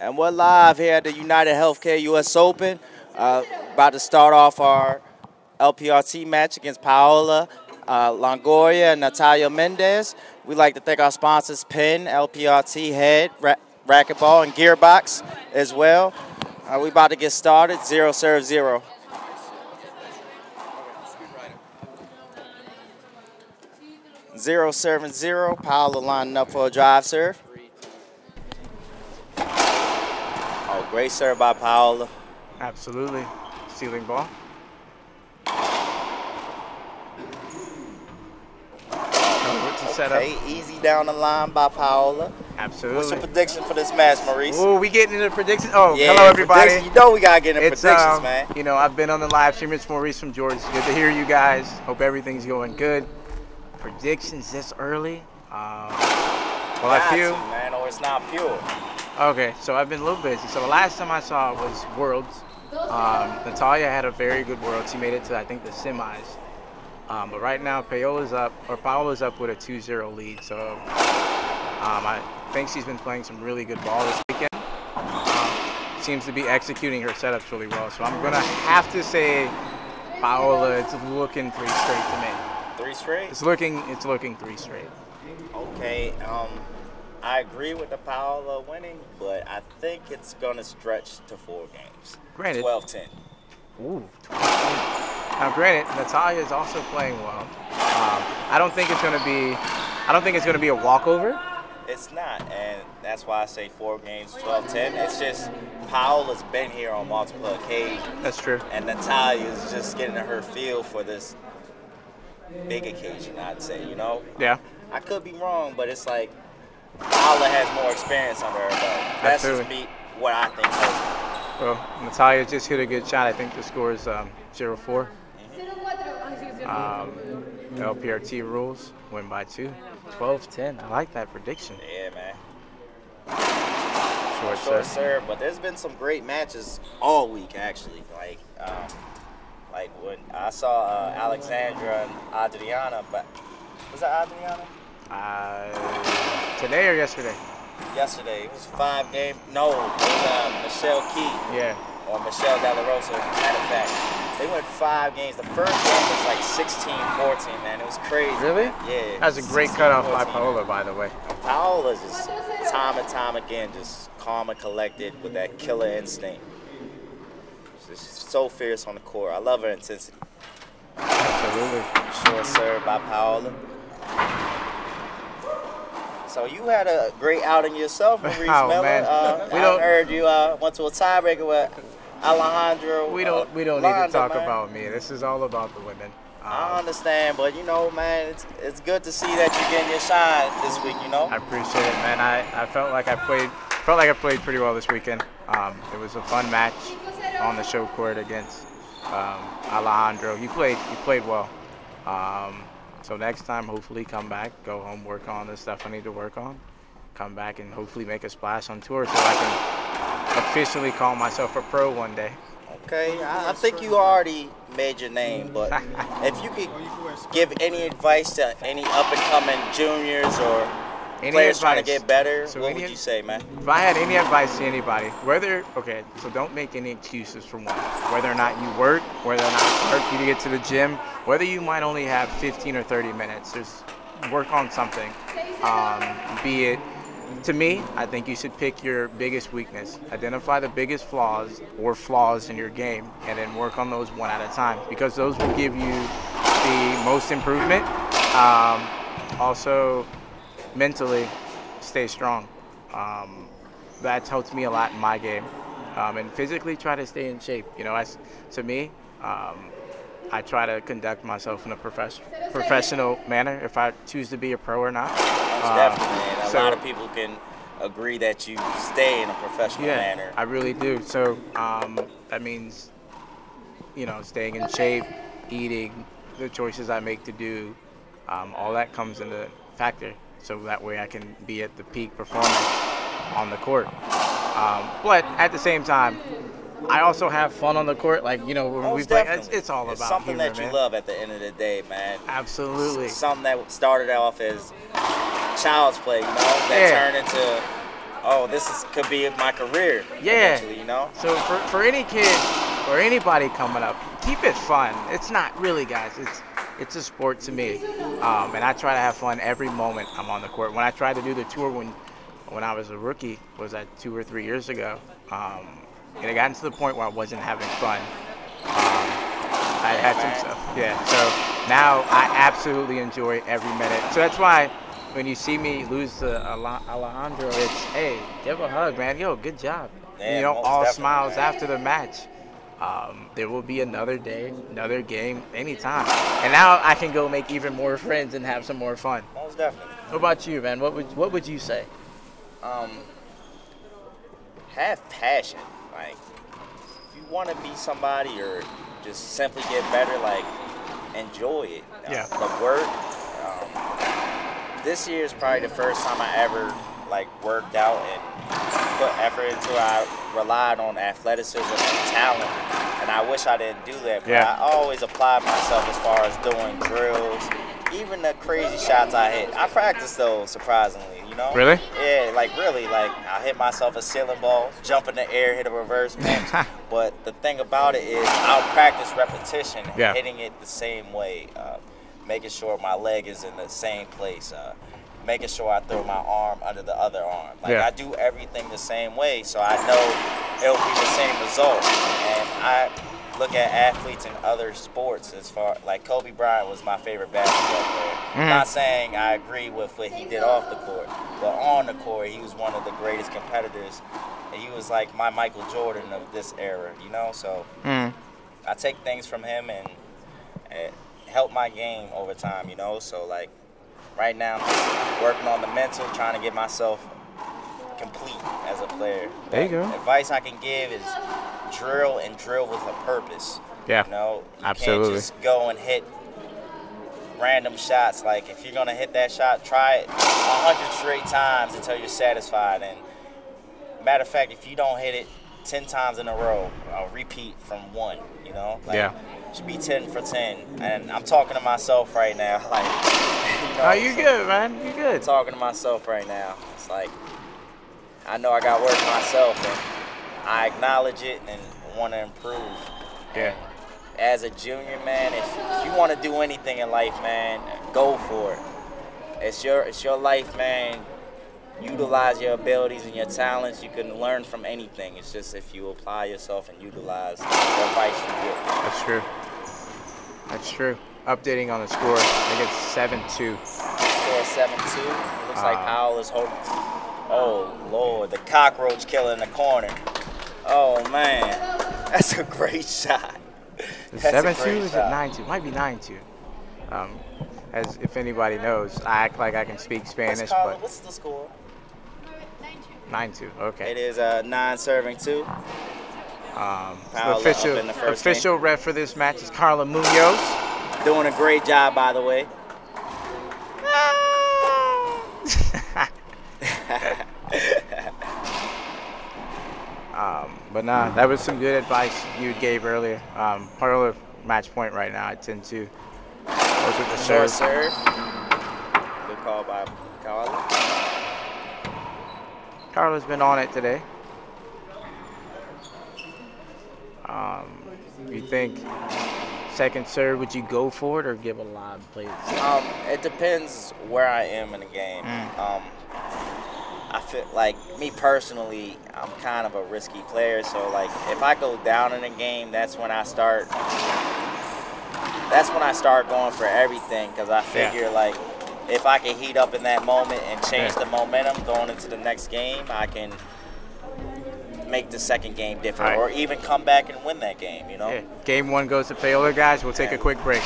And we're live here at the United Healthcare U.S. Open. About to start off our LPRT match against Paola Longoria and Natalia Mendez. We'd like to thank our sponsors, Penn, LPRT, Head, Racquetball, and Gearbox as well. We about to get started. 0-0. 0-7-0. Paola lining up for a drive serve. Oh, great serve by Paola. Absolutely. Stealing ball. Okay, easy down the line by Paola. Absolutely. What's your prediction for this match, Maurice? Oh, we getting into predictions? Oh, yeah, hello, everybody. You know we got to get into predictions, man. You know, I've been on the live stream. It's Maurice from Georgia. Good to hear you guys. Hope everything's going good. Predictions this early? Well, I feel... man, or it's not pure. Okay, so I've been a little busy. So the last time I saw it was Worlds. Natalia had a very good Worlds. She made it to, I think, the semis. But right now, Paola's up with a 2-0 lead. So I think she's been playing some really good ball this weekend. Seems to be executing her setups really well. So I'm gonna have to say Paola. It's looking 3 straight to me. 3 straight? It's looking 3 straight. Okay. I agree with the Paola winning, but I think it's gonna stretch to 4 games. Granted. 12-10. Ooh, 12-10. Now, granted, Natalia is also playing well. I don't think it's gonna be a walkover. It's not, and that's why I say 4 games, 12-10. It's just Paola's been here on multiple occasions. That's true. And Natalia's just getting her feel for this big occasion, I'd say, you know? Yeah. I could be wrong, but it's like Paola has more experience under her belt. That's just me, what I think. Well, Natalia just hit a good shot. I think the score is 0-4. LPRT rules, win by 2. 12-10. I like that prediction. Yeah, man. Short serve, but there's been some great matches all week, actually. Like when I saw Alexandra and Adriana, but was that Adriana? Today or yesterday? Yesterday. It was 5 game. No, it was Michelle Key. Yeah. Or Michelle De La Rosa, matter of fact. They went 5 games. The first game was like 16-14, man. It was crazy. Really? Yeah. That's a great cutoff by Paola, by the way. Paola's just time and time again, just calm and collected with that killer instinct. She's so fierce on the court. I love her intensity. Absolutely. Short serve by Paola. So you had a great outing yourself, Maurice Miller. Man. I heard you went to a tiebreaker with Alejandro. We don't need to talk about me. This is all about the women. I understand, but you know, man, it's good to see that you're getting your shine this week. You know. I appreciate it, man. I felt like I played pretty well this weekend. It was a fun match on the show court against Alejandro. He played well. So next time, hopefully come back, go home, work on the stuff I need to work on, come back and hopefully make a splash on tour so I can officially call myself a pro one day. Okay, I think you already made your name, but if you could give any advice to any up-and-coming juniors or players trying to get better, what would you say, man? If I had any advice to anybody, so don't make any excuses for one. Whether or not you work, whether or not it's hard for you to get to the gym, whether you might only have 15 or 30 minutes, just work on something. Be it, to me, I think you should pick your biggest weakness. Identify the biggest flaws in your game, and then work on those one at a time, because those will give you the most improvement. Also, mentally, stay strong. That's helped me a lot in my game. And physically, try to stay in shape. You know, to me, I try to conduct myself in a professional manner if I choose to be a pro or not. Definitely. A lot of people can agree that you stay in a professional manner. I really do. So that means, you know, staying in shape, eating, the choices I make to do, all that comes into factor. So that way I can be at the peak performance on the court. But at the same time, I also have fun on the court. Like, you know, when we play, it's all about something humor, that you man. love at the end of the day, man. Absolutely. Something that started off as child's play, you know, that turned into oh, could be my career. Yeah. Eventually, you know. So for any kid or anybody coming up, keep it fun. It's not really, guys. It's a sport to me, and I try to have fun every moment I'm on the court. When I tried to do the tour when I was a rookie, was that 2 or 3 years ago, and it got to the point where I wasn't having fun. I had some stuff. Yeah. So now I absolutely enjoy every minute. So that's why when you see me lose to Alejandro, it's, hey, give a hug, man. Yo, good job. Yeah, You know, all smiles man. after the match. There will be another day, another game, anytime. And now I can go make even more friends and have some more fun. Most definitely. What about you, man? What would you say? Have passion. Like, if you want to be somebody or just simply get better, like, enjoy it. Yeah. The work. This year is probably the first time I ever, like, worked out and put effort into it. I relied on athleticism and talent, and I wish I didn't do that. But I always applied myself as far as doing drills, even the crazy shots I hit. I practice those, surprisingly, you know? Really? Yeah, like really. Like, I hit myself a ceiling ball, jump in the air, hit a reverse pinch. But the thing about it is I'll practice repetition, hitting it the same way, making sure my leg is in the same place, making sure I throw my arm under the other arm. Like, I do everything the same way, so I know it'll be the same result. And I look at athletes in other sports as far, like Kobe Bryant was my favorite basketball player. I'm not saying I agree with what he did off the court, but on the court, he was one of the greatest competitors. And he was like my Michael Jordan of this era, you know? So I take things from him and help my game over time, you know? So, like, right now, I'm working on the mental, trying to get myself complete as a player. There you go. Advice I can give is drill and drill with a purpose. Yeah, you know, you absolutely. can't just go and hit random shots. Like, if you're gonna hit that shot, try it 100 straight times until you're satisfied. And matter of fact, if you don't hit it 10 times in a row, I'll repeat from 1. You know, like, it should be 10 for 10. And I'm talking to myself right now. Like, you know, you're good, man. You're good. I'm talking to myself right now. It's like, I know I got work myself, and I acknowledge it and want to improve. Yeah. As a junior, man, if you want to do anything in life, man, go for it. It's your life, man. Utilize your abilities and your talents. You can learn from anything. It's just if you apply yourself and utilize the advice you get. That's true. That's true. Updating on the score, I think it's 7-2. Score 7-2. Looks like Powell is holding. Oh, Lord, the cockroach killer in the corner. Oh, man. That's a great shot. Is it 7-2 or is it 9-2? Might be 9-2. As if anybody knows, I act like I can speak Spanish, but what's the score? 9-2. Okay. It is 9-2. The official ref for this match is Carla Munoz. Doing a great job, by the way. But nah, that was some good advice you gave earlier. Part of the match point right now at 10-2. Goes with the serve. Good call by Carla. Carla's been on it today. You think second serve, would you go for it or give a lob play? It depends where I am in the game. I feel like, me personally, I'm kind of a risky player, so like if I go down in a game, that's when I start going for everything, because I figure like if I can heat up in that moment and change the momentum going into the next game, I can make the second game different, or even come back and win that game, you know? Yeah. Game 1 goes to Paola, guys. We'll take a quick break.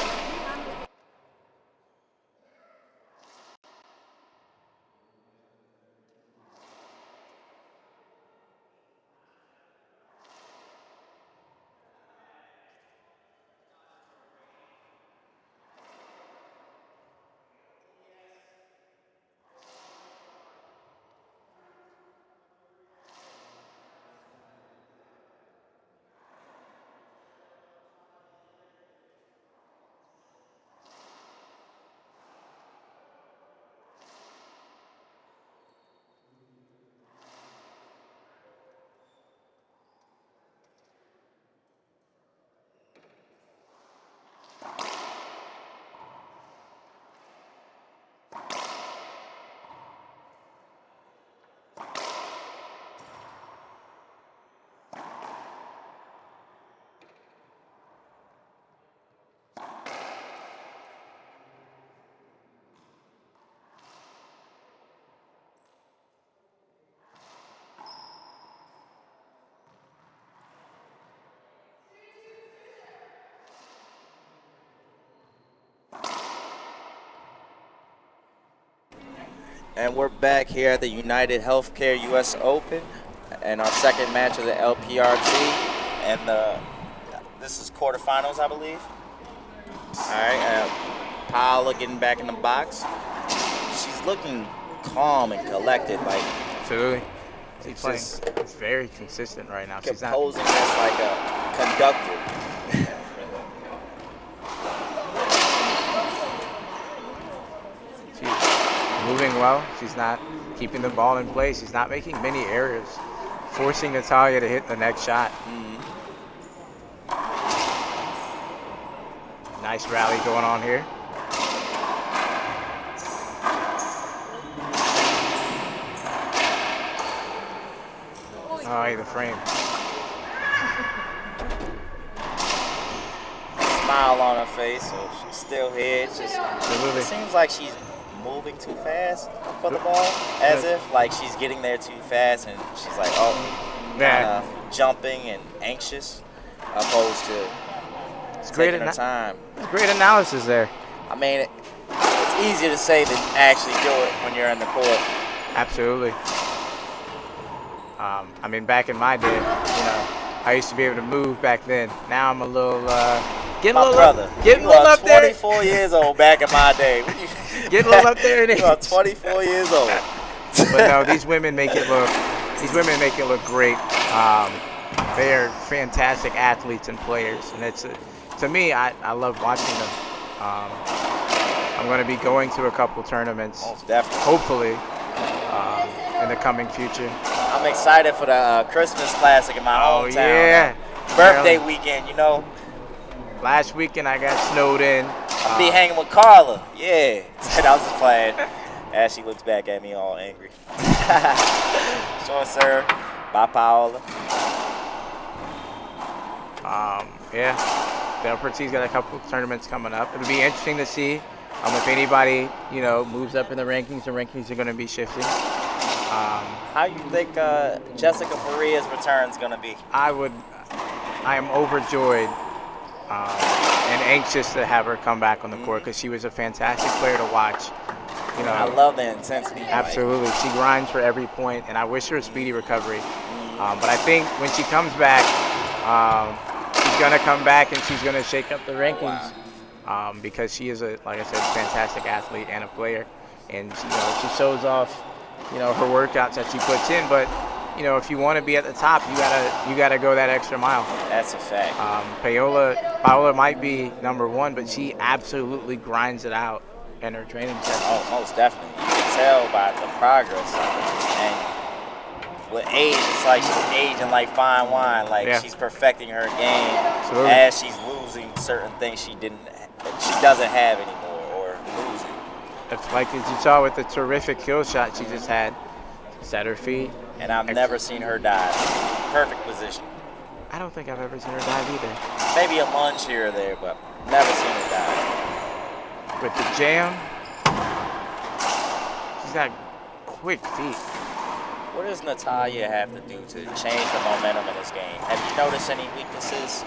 And we're back here at the United Healthcare U.S. Open and our second match of the LPRT. And this is quarterfinals, I believe. All right, Paola getting back in the box. She's looking calm and collected. Absolutely. She's playing very consistent right now. She's composing as like a conductor. She's moving well. She's not keeping the ball in place. She's not making many errors, forcing Natalia to hit the next shot. Nice rally going on here. Oh, hey, the frame. Smile on her face, so she's still here. It seems like she's moving too fast for the ball, as if like she's getting there too fast, and she's like, jumping and anxious, opposed to taking her time. It's great analysis there. I mean, it's easier to say than actually do it when you're in the court. Absolutely. I mean, back in my day, I used to be able to move back then. Now I'm a little, getting a little up there. 24 years old back in my day. Getting a little up there in age. You are 24 years old. But no, these women make it look great. They are fantastic athletes and players, and it's to me, I love watching them. I'm going to be going to a couple tournaments, most definitely, hopefully, in the coming future. I'm excited for the Christmas Classic in my hometown. Yeah. Birthday weekend, Last weekend I got snowed in. I'll be hanging with Carla. Yeah. I was just playing. As she looks back at me all angry. Short serve by Paola. Yeah. The Upper T's got a couple tournaments coming up. It'll be interesting to see if anybody, moves up in the rankings. The rankings are going to be shifting. How you think Jessica Maria's return is going to be? I am overjoyed and anxious to have her come back on the court because she was a fantastic player to watch. I love the intensity. Absolutely. She grinds for every point, and I wish her a speedy recovery. But I think when she comes back, she's going to come back and she's going to shake up the rankings because she is, like I said, a fantastic athlete and a player. And she shows off her workouts that she puts in, but if you want to be at the top, you gotta go that extra mile. That's a fact. Paola might be number one, but she absolutely grinds it out in her training sessions. Oh, most definitely. You can tell by the progress. And with age, it's like she's aging like fine wine. She's perfecting her game as she's losing certain things she doesn't have anymore or losing. It's like as you saw with the terrific kill shot she just had. Set her feet. And I've never seen her dive. Perfect position. I don't think I've ever seen her dive either. Maybe a lunge here or there, but never seen her dive. With the jam, she's got quick feet. What does Natalia have to do to change the momentum in this game? Have you noticed any weaknesses?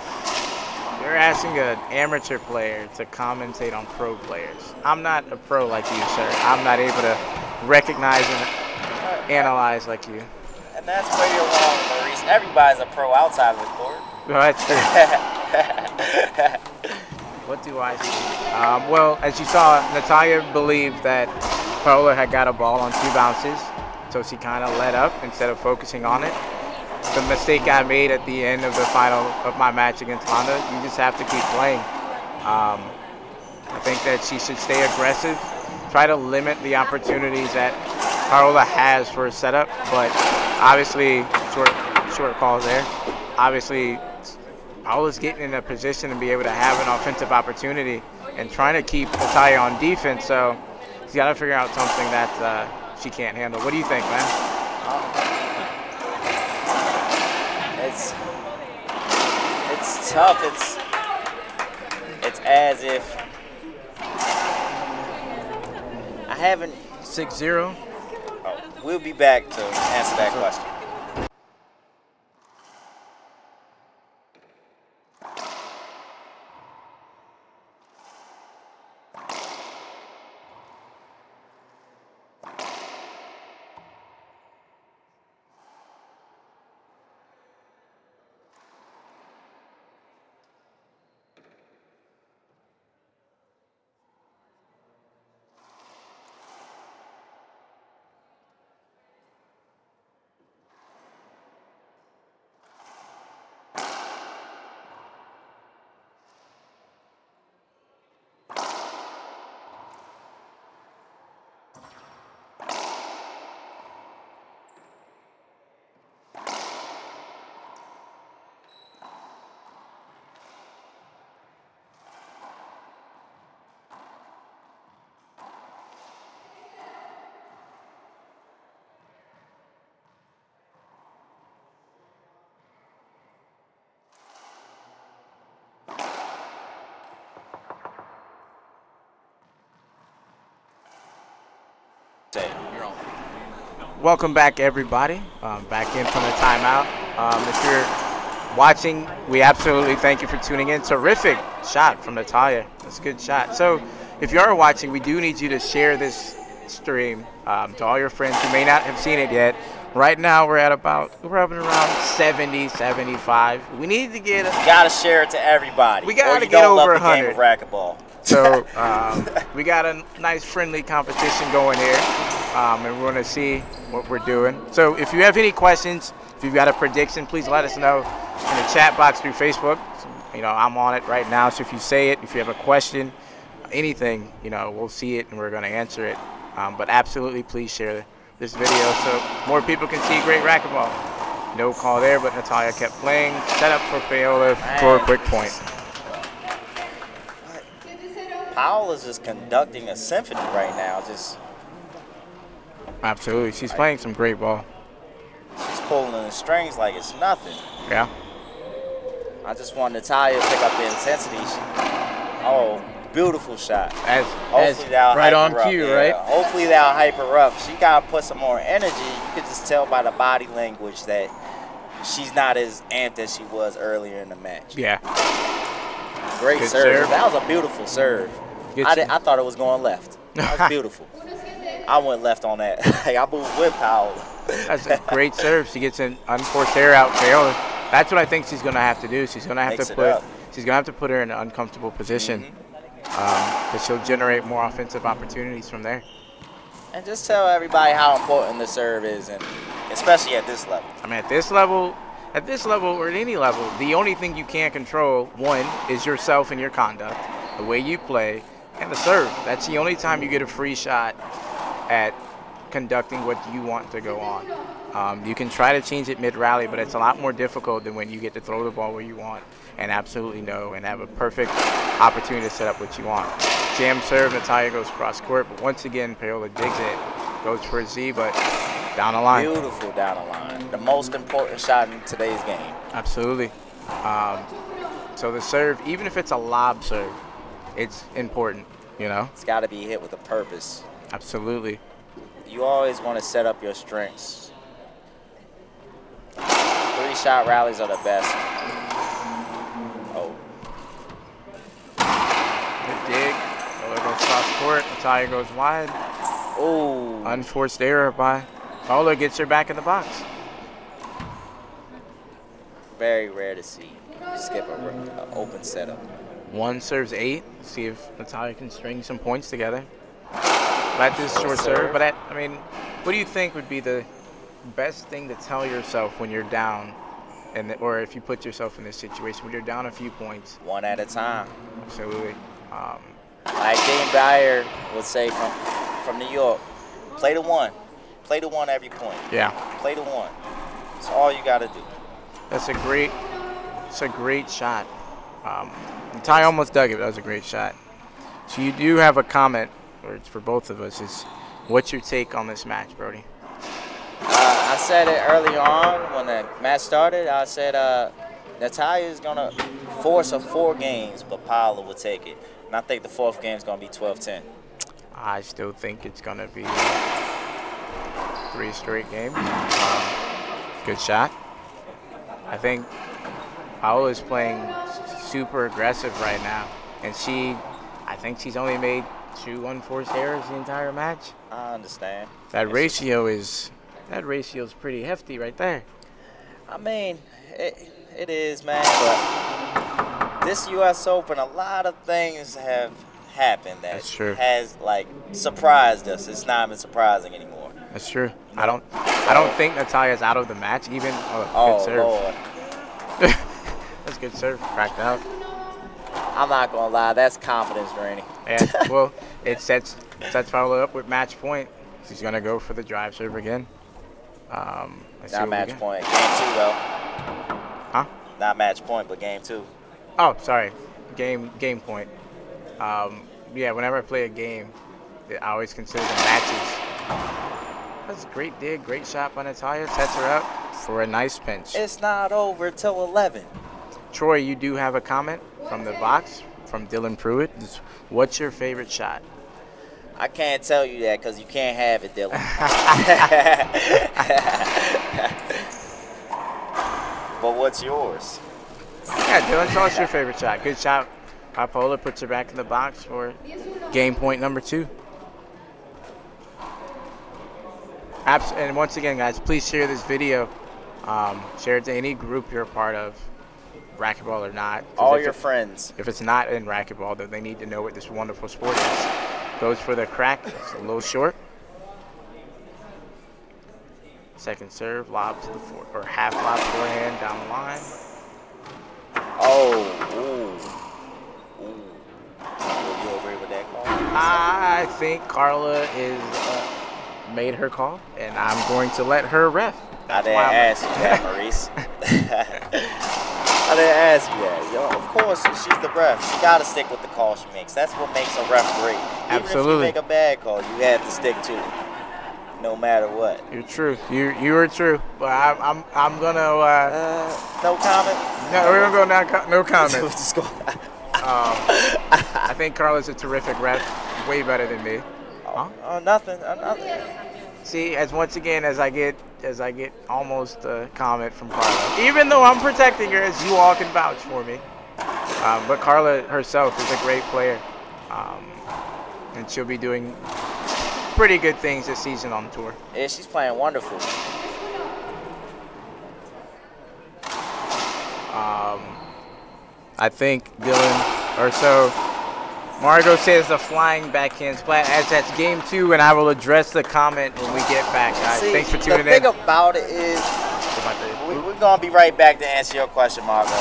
You're asking an amateur player to commentate on pro players. I'm not a pro like you, sir. I'm not able to recognize and analyze like you. And that's where you're wrong, Maurice. Everybody's a pro outside of the court. No, that's true. What do I see? Well, as you saw, Natalia believed that Paola had got a ball on 2 bounces, so she kind of let up instead of focusing on it. The mistake I made at the end of the final of my match against Londa, you just have to keep playing. I think that she should stay aggressive, try to limit the opportunities that Paola has for a setup, but obviously, short calls there. Obviously, Paola's getting in a position to be able to have an offensive opportunity and trying to keep Natalia on defense, so she's got to figure out something that she can't handle. What do you think, man? It's tough. It's as if I haven't 6-0. We'll be back to answer that question. welcome back, everybody. Back in from the timeout. If you're watching, we absolutely thank you for tuning in. Terrific shot from Natalia. That's a good shot. So if you are watching, we do need you to share this stream to all your friends who may not have seen it yet. Right now, we're up around 70, 75. We need to get You gotta share it to everybody. We gotta get over 100. Game of racquetball. So we got a nice friendly competition going here, and we're going to see what we're doing. So if you have any questions, if you've got a prediction, please let us know in the chat box through Facebook. So, I'm on it right now, so if you say it, if you have a question, anything, we'll see it and we're going to answer it. But absolutely, please share this video so more people can see great racquetball. No call there, but Natalia kept playing. Set up for Paola for a quick point. Paola's just conducting a symphony right now. Absolutely. She's playing some great ball. She's pulling the strings like it's nothing. Yeah. I just want Natalia to pick up the intensity. Oh, beautiful shot. Hopefully that'll right on cue, right? Hopefully that'll hype her up. She got to put some more energy. You could just tell by the body language that she's not as amped as she was earlier in the match. Yeah. Great serve. That was a beautiful serve. I thought it was going left. That was beautiful. I went left on that. I moved with Paola. That's a great serve. She gets an unforced error out. Paola. That's what I think she's going to have to do. She's going to have to put her in an uncomfortable position, because she'll generate more offensive opportunities from there. And just tell everybody how important the serve is, and especially at this level. I mean, at this level or at any level, the only thing you can't control, one, is yourself and your conduct, the way you play, and the serve. That's the only time you get a free shot at conducting what you want to go on. You can try to change it mid-rally, but it's a lot more difficult than when you get to throw the ball where you want and absolutely know and have a perfect opportunity to set up what you want. Jam serve, Natalia goes cross court, but once again, Paola digs it, goes for a Z, but down the line. Beautiful down the line. The most important shot in today's game. Absolutely. So the serve, even if it's a lob serve, it's important, It's got to be hit with a purpose. Absolutely. You always want to set up your strengths. 3-shot rallies are the best. Oh. Good dig. Paola goes cross court. Natalia goes wide. Oh. Unforced error by Paola, gets her back in the box. Very rare to see. Skip an open setup. One serves 8. See if Natalia can string some points together. Let this short serve. But what do you think would be the best thing to tell yourself when you're down, or if you put yourself in this situation when you're down a few points? One at a time. Absolutely. Like Dane Dyer would say from New York, play to one. Play to one every point. Yeah. Play to one. That's all you got to do. It's a great shot. Ty almost dug it. That was a great shot. So you do have a comment, or it's for both of us, is what's your take on this match, Brody? I said it early on when the match started. I said Natalia is going to force a 4 games, but Paola will take it. And I think the 4th game is going to be 12-10. I still think it's going to be 3 straight games. Good shot. I think Paola is playing super aggressive right now, and I think she's only made 2 unforced errors the entire match. I understand. That ratio is pretty hefty right there. I mean, it is, man. But this U.S. Open, a lot of things have happened that has surprised us. It's not even surprising anymore. That's true. I don't think Natalia's out of the match even. Good serve. Lord. That's good serve. Cracked out. I'm not gonna lie, that's confidence draining. Yeah. Well, it sets Paola up with match point. She's gonna go for the drive serve again. Not match point. Game 2 though. Huh? Not match point, but game 2. Oh, sorry. Game point. Yeah. Whenever I play a game, I always consider the matches. That's a great dig, great shot by Natalia. Sets her up for a nice pinch. It's not over till 11. Troy, you do have a comment from the box from Dylan Pruitt. What's your favorite shot? I can't tell you that because you can't have it, Dylan. But what's yours? Yeah, Dylan, tell us your favorite shot. Good shot. Paola puts her back in the box for game point number 2. And once again, guys, please share this video. Share it to any group you're a part of, racquetball or not. All your friends. If it's not in racquetball, then they need to know what this wonderful sport is. Goes for the crack. It's a little short. Second serve, lob to the or half lob forehand down the line. Oh, ooh. You agree with that call? I think Carla is made her call, and I'm going to let her ref. I didn't ask you that, Maurice. I didn't ask you that. Yo, of course, she's the ref. She got to stick with the call she makes. That's what makes a ref great. Absolutely. Even if you make a bad call, you have to stick to it, no matter what. You're true. You are true. But I'm gonna. No comment. No, we're gonna go now. No comment. Just go. I think Carla's a terrific ref. Way better than me. Oh, nothing. Nothing. See, as I get almost a comment from Carla, even though I'm protecting her, as you all can vouch for me. But Carla herself is a great player, and she'll be doing pretty good things this season on tour. Yeah, she's playing wonderful. I think Dylan, or so. Margot says a flying backhand splat, as that's game 2, and I will address the comment when we get back, guys. See, thanks for tuning in. The thing about it is, we're going to be right back to answer your question, Margot.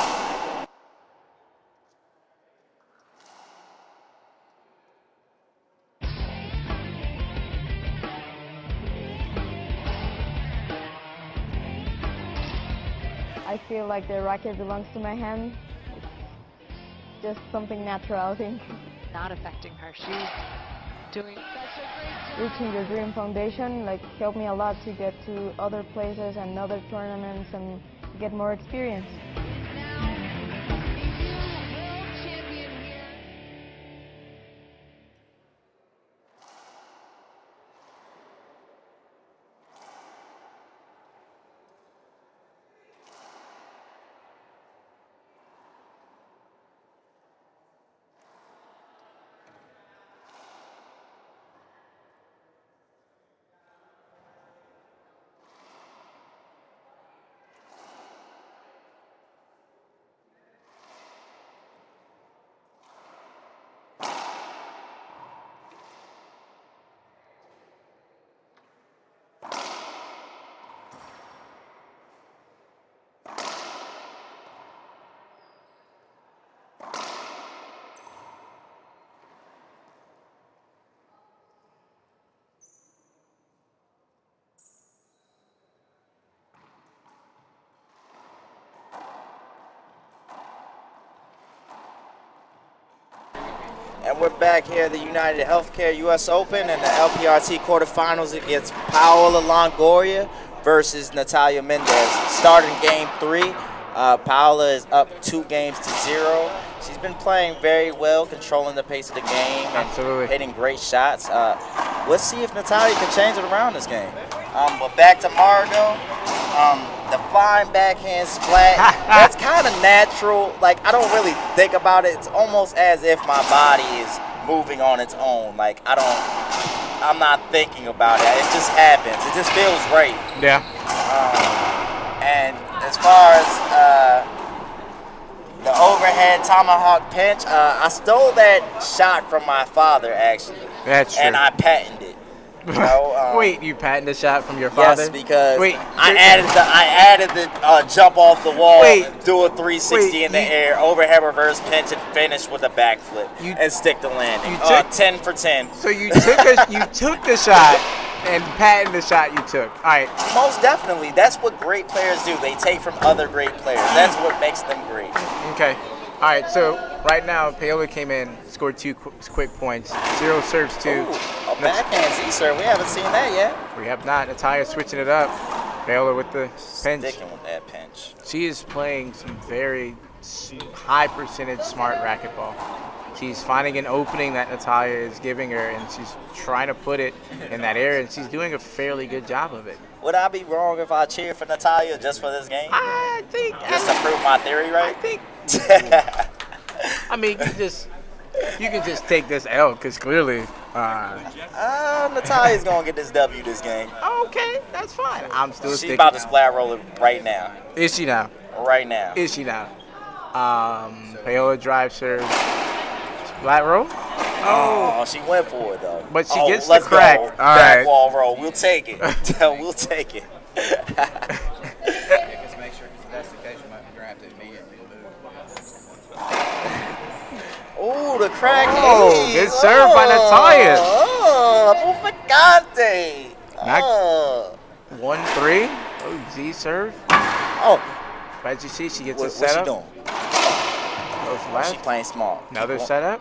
I feel like the racket belongs to my hand. It's just something natural, I think. Not affecting her. She's doing such a great job. Reaching the Dream Foundation helped me a lot to get to other places and other tournaments and get more experience. And we're back here at the United Healthcare U.S. Open and the LPRT quarterfinals against Paola Longoria versus Natalia Mendez. Starting game 3, Paola is up 2-0. She's been playing very well, controlling the pace of the game and hitting great shots. Let's see if Natalia can change it around this game. But back to Margot. The flying backhand splat, that's kind of natural. Like, I don't really think about it. It's almost as if my body is moving on its own. Like, I'm not thinking about it. It just happens. It just feels right. Yeah. And as far as the overhead tomahawk pinch, I stole that shot from my father, actually. That's true. And I patented it. You know, wait, you patented the shot from your father? Yes, because I added the jump off the wall, do a 360 in the air, overhead reverse pinch, and finish with a backflip and stick the landing. 10 for 10. So you took the shot and patented the shot you took. All right. Most definitely. That's what great players do. They take from other great players. That's what makes them great. Okay. All right, so right now, Paola came in, scored 2 quick points, 0 serves 2. Ooh, a backhand Z-serve. We haven't seen that yet. We have not. Natalia switching it up. Paola with the pinch. Sticking with that pinch. She is playing some very high percentage smart racquetball. She's finding an opening that Natalia is giving her, and she's trying to put it in that area, and she's doing a fairly good job of it. Would I be wrong if I cheered for Natalia just for this game? I think Just to prove my theory, right? I think. I mean, you can just take this L because clearly. Natalia's gonna get this W this game. Okay, that's fine. I'm still She's sticking. about to now. splat roll it right now. Is she now? Right now. Is she now? Paola drive serve. Splat roll. Oh, she went for it though. But she Oh, gets the let's crack. Go. All Back right. wall roll. We'll take it. We'll take it. Just make sure, because that's the case, you might be drafted immediately to move. Ooh, the crack. Oh, knee. good serve by Natalia. Oh, Bufagante. Not- 1-3. Oh, Z serve. Oh, But as you see, she gets a what's she setup. doing? Goes She left. playing small. Another setup.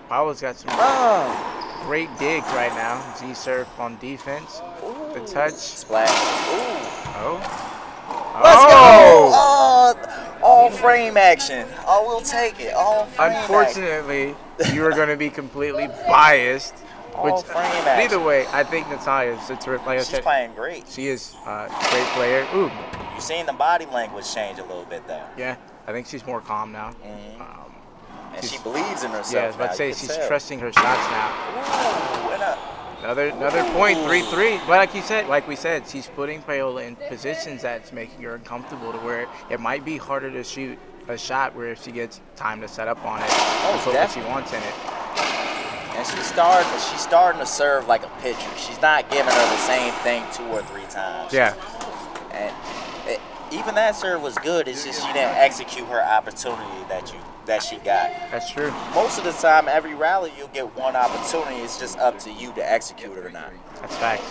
Paola's got some Oh. great digs right now. Z serve on defense. The touch. Splash. Ooh. Oh. Let's Oh! go. All frame action. Oh, we'll take it. All frame action. Unfortunately, you are going to be completely biased. All Which, frame action. either way, I think Natalia's, it's like I She's said, playing great. she is a great player. Ooh, You seen the body language change a little bit though. yeah, I think she's more calm now. And she believes in herself. Yeah, I was about now, to say you can she's tell. trusting her shots now. Ooh, and Another point, 3-3. But like we said, she's putting Paola in positions that's making her uncomfortable to where it might be harder to shoot a shot where if she gets time to set up on it, that's what she wants in it. And she's starting to serve like a pitcher. She's not giving her the same thing 2 or 3 times. Yeah. And even that serve was good. It's just she didn't execute her opportunity that she got. That's true. Most of the time, every rally you'll get one opportunity. It's just up to you to execute it or not. That's facts.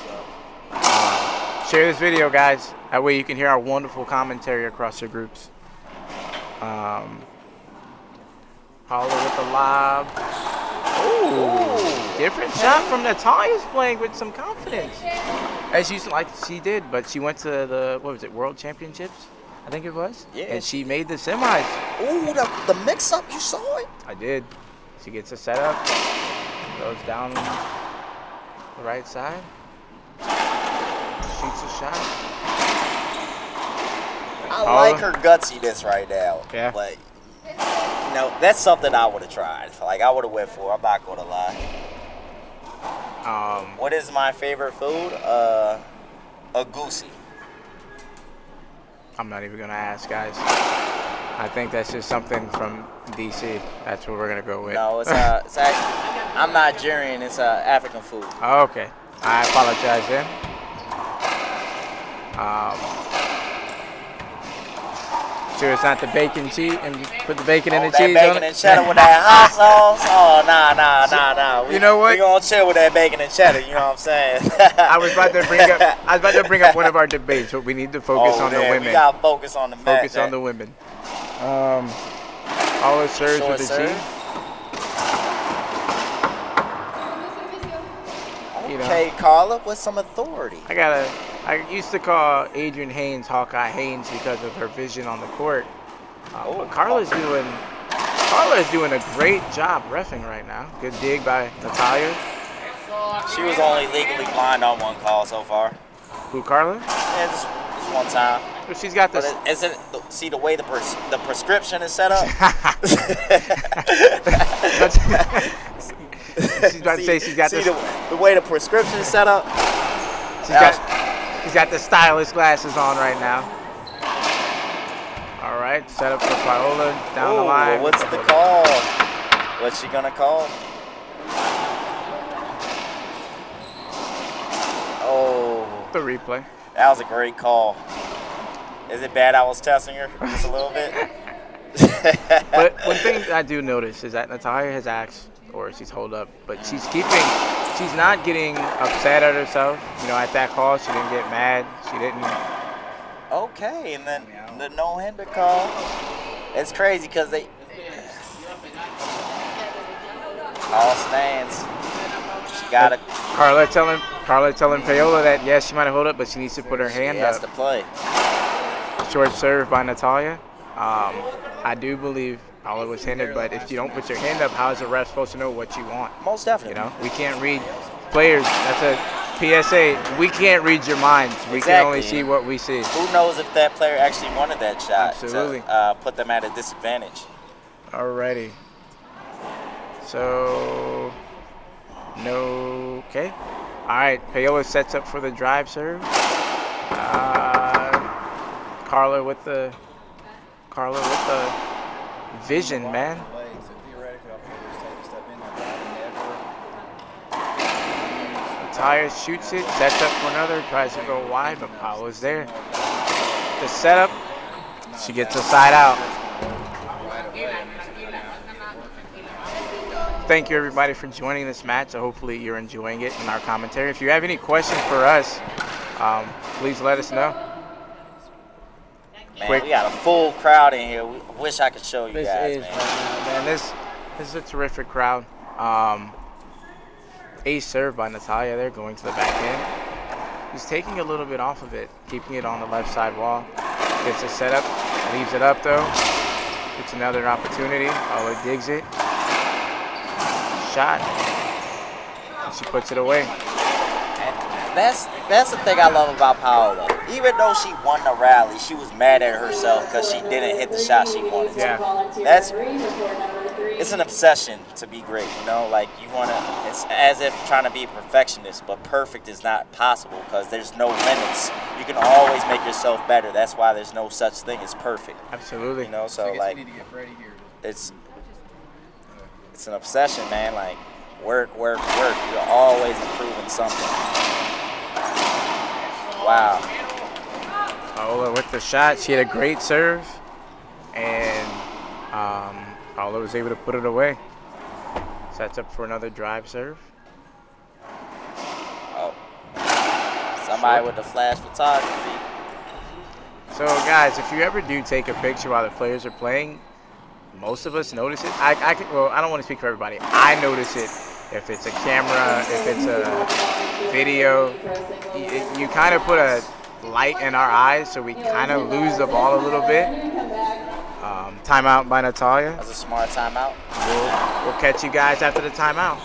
Share this video, guys. That way you can hear our wonderful commentary across your groups. Paola with the lob. Ooh, different shot from Natalia's playing with some confidence. As she did, but she went to the, what was it, World Championships? I think it was. Yeah. And she made the semis. Ooh, the mix-up, you saw it? I did. She gets a setup, goes down the right side, shoots a shot. I like her gutsiness right now. Yeah. But, you know, that's something I would have tried. Like, I would have went for it. I'm not going to lie. What is my favorite food? A goosey. I'm not even going to ask, guys. I think that's just something from D.C. That's what we're going to go with. No, it's actually, I'm Nigerian. It's African food. Oh, okay. I apologize then. Sure it's not the bacon cheese and you put the bacon and the cheese that bacon on it? and cheddar with that hot sauce? Oh, nah. You know what? We gonna chill with that bacon and cheddar, you know what I'm saying? I was about to bring up one of our debates, but we need to focus on the women. We gotta focus on the men. Focus on the women. Paola serves Short with the serve. G. You know, Okay, Carla, with some authority. I used to call Adrian Haynes Hawkeye Haynes because of her vision on the court. But Carla's doing a great job reffing right now. Good dig by Natalia. She was only legally blind on one call so far. Who, Carla? Yeah, just one time. But she's got this. But see the way the prescription is set up? She's about to say she's got this. The way the prescription is set up? She's got the stylist glasses on right now. All right, set up for Paola down the line. What's the call? What's she gonna call? Oh. The replay. That was a great call. Is it bad I was testing her just a little bit? But one thing I do notice is that Natalia has asked, or she's holed up, but she's not getting upset at herself. You know, at that call, she didn't get mad. She didn't. Okay, and then the no-hinder call. It's crazy because they all stands. She got it. Carla telling Paola that yes, she might have hold up, but she needs to put her hand She has up. to play. Short serve by Natalia. I do believe Paola was hindered, but if you don't put your hand up, how is the ref supposed to know what you want? Most definitely. You know, we can't read players. That's a PSA. We can't read your minds. We can only see what we see. Who knows if that player actually wanted that shot? Absolutely. To put them at a disadvantage. Alrighty. So, no. Okay. All right. Paola sets up for the drive serve. Carla with the vision, man. Natalia shoots it, sets up for another, tries to go wide, but Paola's there. The setup, she gets a side out. Thank you, everybody, for joining this match. Hopefully you're enjoying it in our commentary. If you have any questions for us, please let us know. Man, we got a full crowd in here. We wish I could show you guys, man. This is a terrific crowd. Ace serve by Natalia there, going to the backhand. He's taking a little bit off of it, keeping it on the left side wall. Gets a setup, leaves it up though. Gets another opportunity. Paola digs it. Shot. She puts it away. That's the thing I love about Paola. Even though she won the rally, she was mad at herself because she didn't hit the shot she wanted to. Yeah. It's an obsession to be great, you know? Like, you want to, it's as if trying to be a perfectionist, but perfect is not possible because there's no limits. You can always make yourself better. That's why there's no such thing as perfect. Absolutely. You know, so like, we need to get Freddie here. it's an obsession, man. Like, work. You're always improving something. Wow. Paola with the shot. She had a great serve, and Paola was able to put it away. Sets up for another drive serve. Oh. Somebody with the flash photography. So, guys, if you ever do take a picture while the players are playing, most of us notice it. Well, I don't want to speak for everybody. I notice it. If it's a camera, if it's a video, you kind of put a light in our eyes, so we kind of lose the ball a little bit. Timeout by Natalia. That's a smart timeout. We'll catch you guys after the timeout.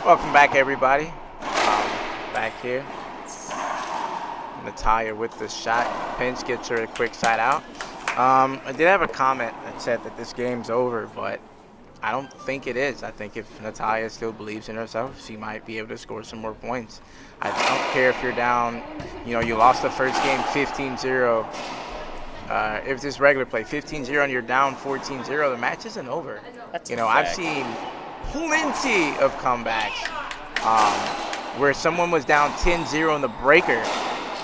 Welcome back, everybody. Back here. Natalia with the shot. Pinch gets her a quick side out. I did have a comment that said that this game's over, but I don't think it is. I think if Natalia still believes in herself, she might be able to score some more points. I don't care if you're down, you lost the first game 15-0. If this regular play 15-0 and you're down 14-0, the match isn't over. I've seen plenty of comebacks where someone was down 10-0 in the breaker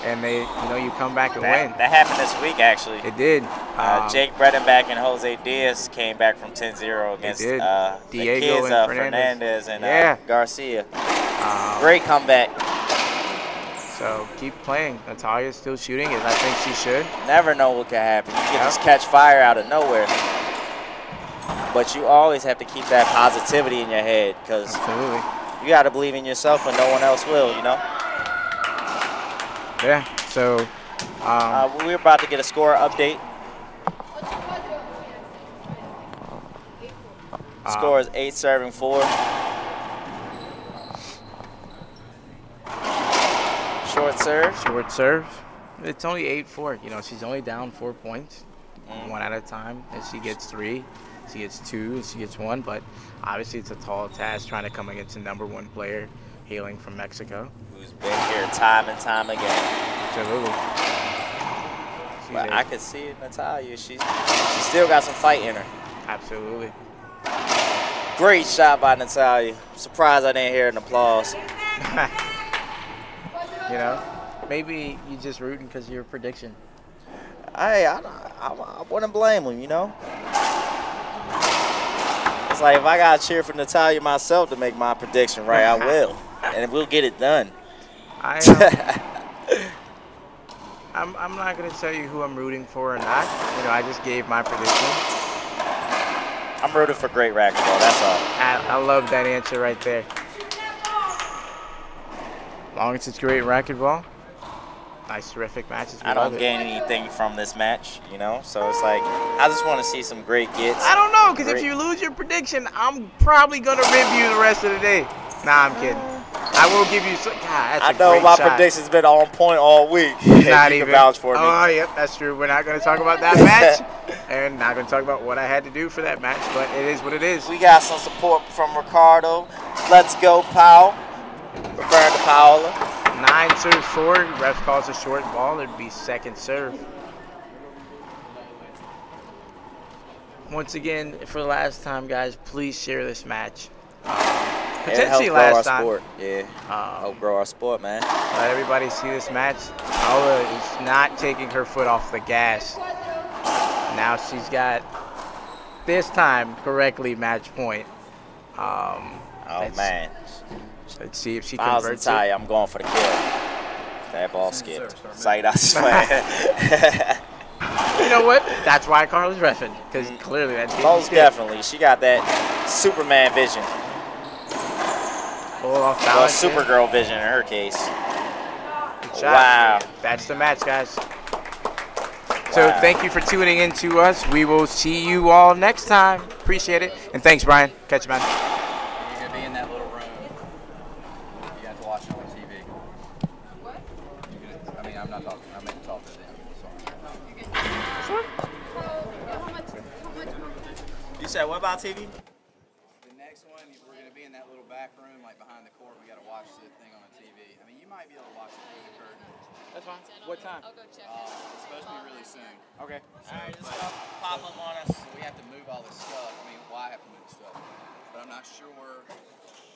and you come back and win. That happened this week, actually. It did. Jake Bredenbach and Jose Diaz came back from 10-0 against the Diego kids, and Fernandez and Garcia. Great comeback. So keep playing. Natalia's still shooting, as I think she should. Never know what can happen. You can just catch fire out of nowhere. But you always have to keep that positivity in your head because Absolutely. you got to believe in yourself when no one else will, you know? Yeah, so we're about to get a score update. Score is 8-4. Short serve. Short serve. It's only 8-4. You know, she's only down 4 points, one at a time. And she gets 3, she gets 2, and she gets 1. But obviously, it's a tall task trying to come against the #1 player hailing from Mexico. Who's been here time and time again. Absolutely. But I could see it, Natalia. She still got some fight in her. Absolutely. Great shot by Natalia. Surprised I didn't hear an applause. You know, maybe you just rooting because of your prediction. I wouldn't blame him, you know? It's like if I got to cheer for Natalia myself to make my prediction right, I will. And we'll get it done. I'm not going to tell you who I'm rooting for or not. You know, I just gave my prediction. I'm rooting for great racquetball, that's all. I love that answer right there. As long as it's great racquetball, nice, terrific matches. I don't gain anything from this match, you know? So it's like, I just want to see some great gets. I don't know, because if you lose your prediction, I'm probably going to rib you the rest of the day. Nah, I'm kidding. I will give you some. God, that's I know my prediction's been on point all week. Not you even. can vouch for me. Oh, yep, that's true. We're not going to talk about that match, and not going to talk about what I had to do for that match, but it is what it is. We got some support from Ricardo. Let's go, Powell. Referring to Paola. 9-4. Ref calls a short ball. It'd be second serve. Once again, for the last time, guys, please share this match. Potentially last time. Sport. Yeah. Help grow our sport, man. Let everybody see this match. Paola is not taking her foot off the gas. Now she's got, this time, correctly match point. Oh, man. Let's see if she converts it. I'm going for the kill. That ball skipped. Sight, I swear. You know what? That's why Carla's reffing, because clearly that didn't Most skip. definitely. She got that Superman vision. Pull off Well, balance. Supergirl vision in her case. Good shot. Wow. That's the match, guys. So thank you for tuning in to us. We will see you all next time. Appreciate it. And thanks, Brian. Catch you, man. You're going to be in that little room. You have to watch it on TV. What? I mean, I'm not talking. I meant to talk to them. Sorry. You said what about TV? The next one, we're going to be in that little back room, like behind the court. We got to watch the thing on the TV. I mean, you might be able to watch it through the curtain. That's fine. What time? I'll go check. It's supposed to be really soon. Okay. All right, just pop up on us. We have to move all this stuff. I mean, well, I have to move stuff. But I'm not sure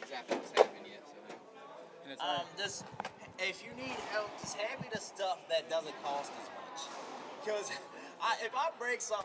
exactly what's happening yet. So, Just if you need help, just hand me the stuff that doesn't cost as much. Because if I break something.